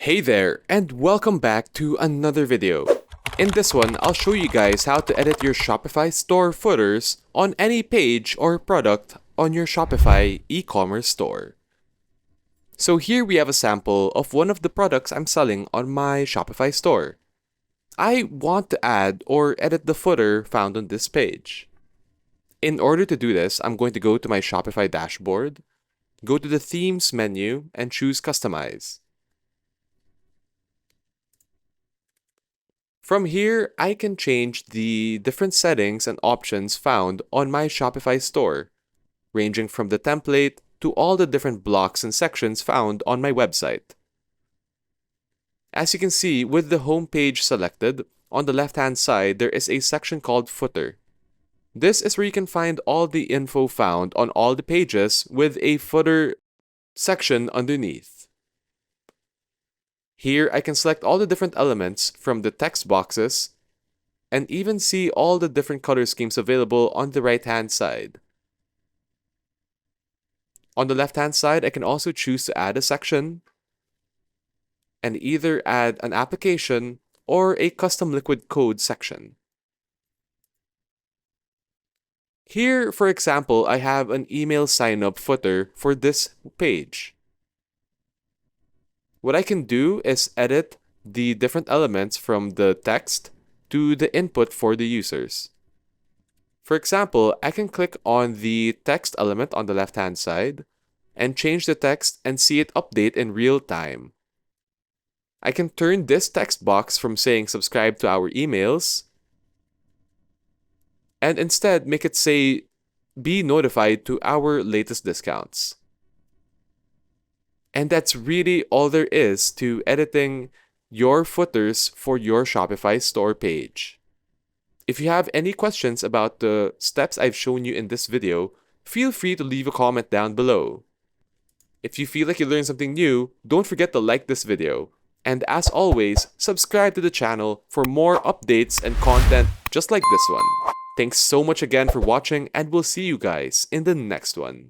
Hey there, and welcome back to another video. In this one, I'll show you guys how to edit your Shopify store footers on any page or product on your Shopify e-commerce store. So here we have a sample of one of the products I'm selling on my Shopify store. I want to add or edit the footer found on this page. In order to do this, I'm going to go to my Shopify dashboard, go to the Themes menu, and choose Customize. From here, I can change the different settings and options found on my Shopify store, ranging from the template to all the different blocks and sections found on my website. As you can see, with the home page selected, on the left-hand side, there is a section called Footer. This is where you can find all the info found on all the pages with a footer section underneath. Here, I can select all the different elements from the text boxes and even see all the different color schemes available on the right-hand side. On the left-hand side, I can also choose to add a section and either add an application or a custom liquid code section. Here, for example, I have an email sign-up footer for this page. What I can do is edit the different elements from the text to the input for the users. For example, I can click on the text element on the left-hand side and change the text and see it update in real time. I can turn this text box from saying subscribe to our emails and instead make it say be notified to our latest discounts. And that's really all there is to editing your footers for your Shopify store page. If you have any questions about the steps I've shown you in this video, feel free to leave a comment down below. If you feel like you learned something new, don't forget to like this video. And as always, subscribe to the channel for more updates and content just like this one. Thanks so much again for watching, and we'll see you guys in the next one.